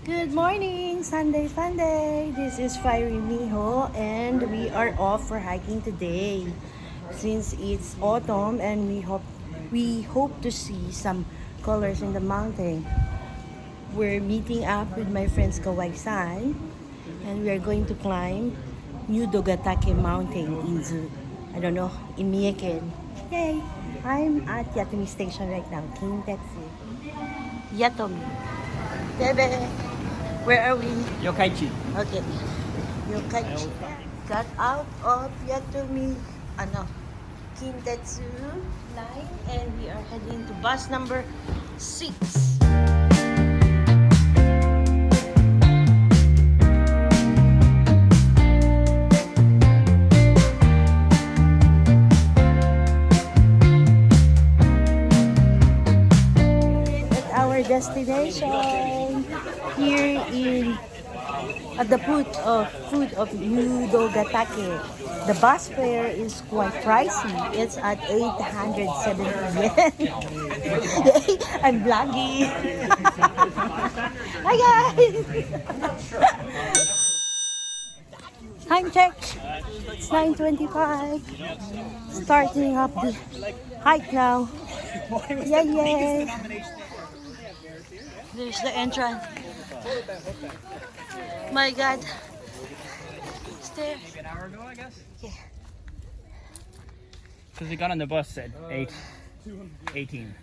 Good morning, Sunday Funday. This is Fiery Miho and we are off for hiking today. Since it's autumn and we hope to see some colors in the mountain. We're meeting up with my friends Kawai-san and we are going to climb New Dogatake Mountain in Mie. Yay! I'm at Yatomi Station right now, Kintetsu. Yatomi. Bebe! Where are we? Yokaichi. Okay. Yokaichi. Got out of Yatomi, Kintetsu line and we are heading to bus number 6. Destination here at the foot of New Dogatake. The bus fare is quite pricey. It's at 870 yen. I'm vlogging. Hi guys. Time check. It's 9:25. Starting up the hike now. Yay! There's the entrance. My God. Stairs. Maybe an hour ago, I guess. Yeah. Because we got on the bus at 8:18,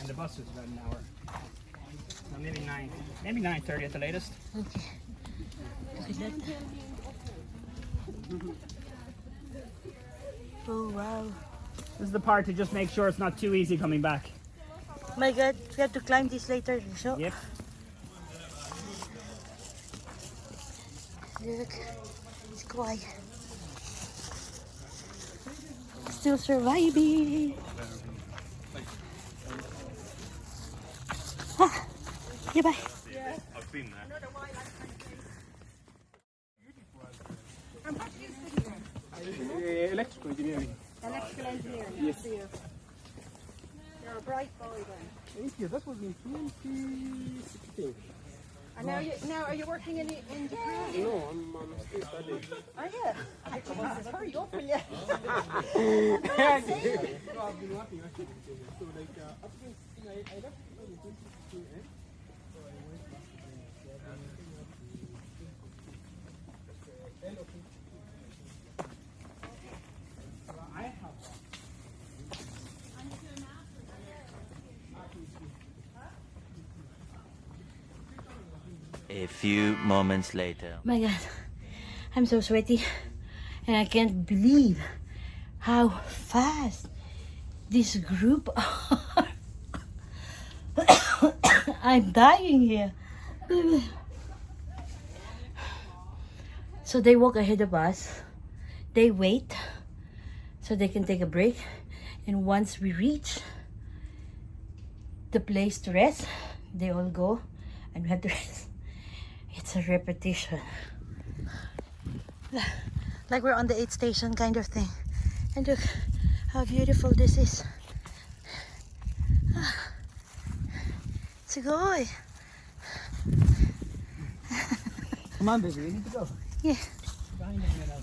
and the bus was about an hour. So maybe 9:30 at the latest. Okay. Look at that. Oh wow. This is the part to just make sure it's not too easy coming back. My God, we have to climb this later. So. Yep. Look, it's quiet. Still surviving. Ah, yeah, bye. Yeah, I've been there. Electrical engineering. Electrical engineering. Yes. For you. You're a bright boy then. Thank you. That was in 2016. And now are you working in Japan? No, I'm still studying. Are you? Hurry up, will you? No, I've been working actually. So like after I left in 2016, so I went back to end of 2016. I have A few moments later. My God, I'm so sweaty and I can't believe how fast this group are. I'm dying here. So they walk ahead of us. They wait so they can take a break. And once we reach the place to rest, they all go and we have to rest. It's a repetition. Like we're on the 8th station kind of thing. And look how beautiful this is. It's a good. Come on, baby. We need to go. Yeah. Behind them,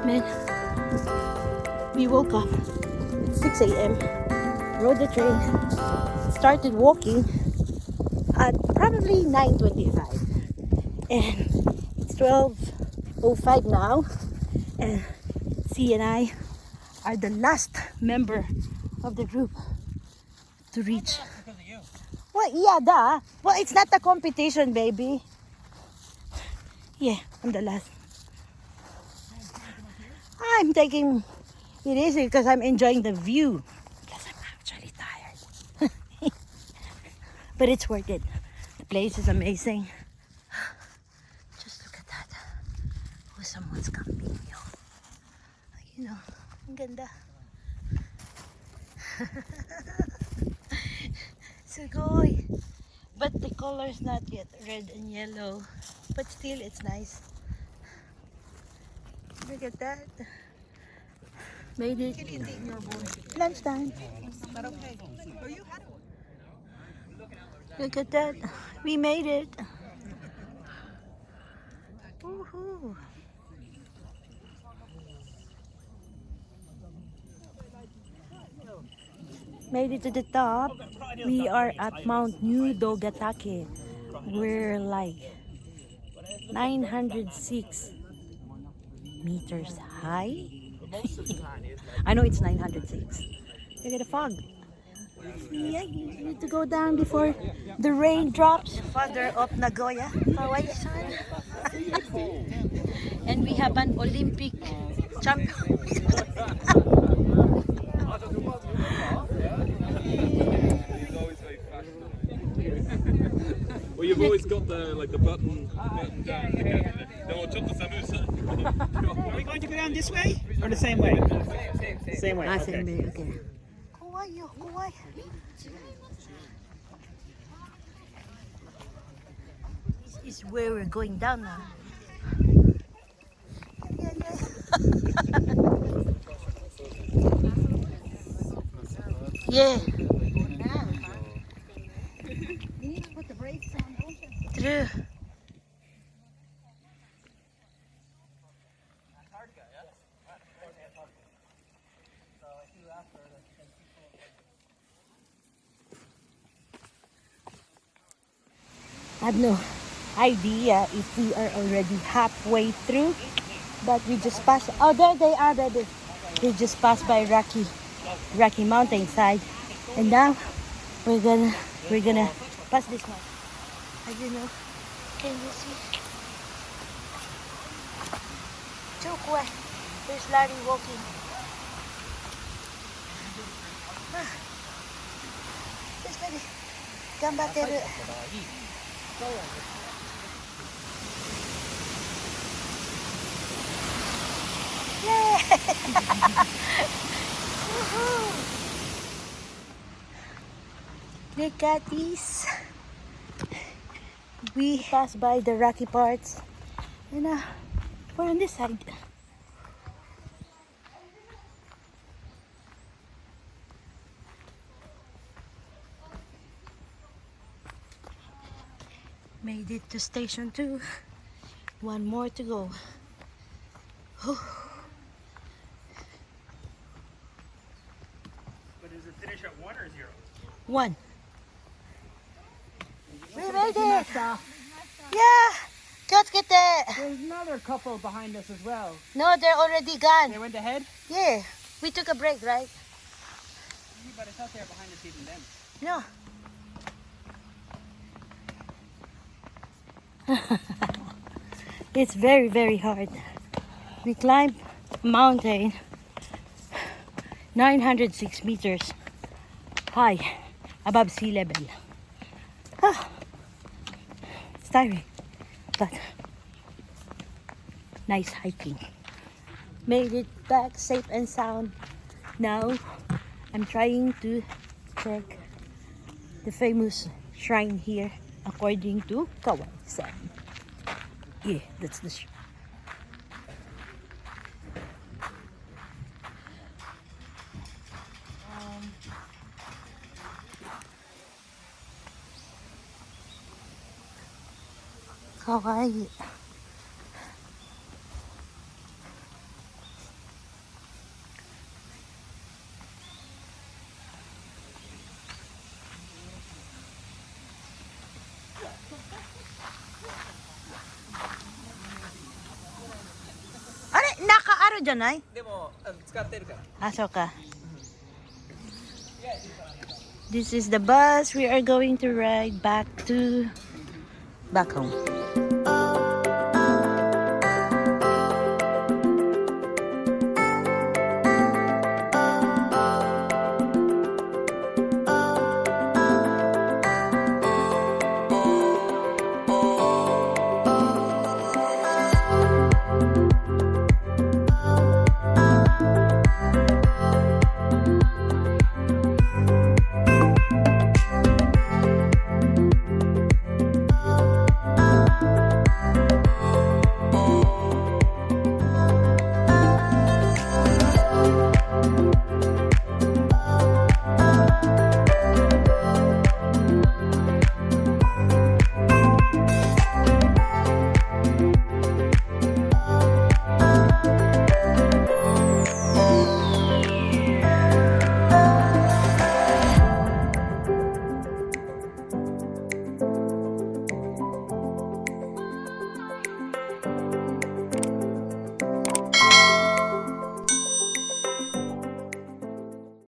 Man, we woke up at 6 a.m. Rode the train, started walking at probably 9:25, and it's 12:05 now. And C and I are the last member of the group to reach. Because of you. Well, yeah, duh. Well, it's not a competition, baby. Yeah, I'm the last. I'm taking it easy because I'm enjoying the view. Because I'm actually tired. But it's worth it. The place is amazing. Just look at that. Oh, someone's camping, yo. You know, ang ganda. Sugoy. But the color is not yet red and yellow. But still, it's nice. Look at that. Made it. Lunchtime. Look at that. We made it. Woohoo. Made it to the top. We are at Mount New Dogatake. We're like 906 meters high. I know it's 906. Look at the fog. Yeah, you need to go down before the rain drops. Father of Nagoya, Hawaii-san. And we have an Olympic champion. Well, you've always got the button down. No, I'll chop the samosa. Are we going to go down this way or the same way? Same way. Okay. Okay. Kawaii, kawaii. This is where we're going down now. Yeah. You need to put the brakes on, don't you? True. I have no idea if we are already halfway through, but we just passed. Oh, there they are, baby. We just passed by Rocky Mountainside, and now we're gonna pass this one. I don't know. Can you see? Chokwe. There's Larry walking. Yes, baby. Gambateru. Yay! Look at this. We passed by the rocky parts, and we're on this side. Made it to station 2. One more to go. But does it finish at 1 or 0? 1. We made it! Yeah! Let's get there! There's another couple behind us as well. No, they're already gone. They went ahead? Yeah. We took a break, right? But I thought they were behind us even then. No. It's very, very hard. We climbed a mountain 906 meters high above sea level. It's tiring, but nice hiking. Made it back safe and sound. Now I'm trying to check the famous shrine here according to Kawaii-san. Yeah, that's the shrine. Kawaii. Are, naka-aro dyan ay? でも使ってるから。 Ah, so ka. This is the bus we are going to ride back home.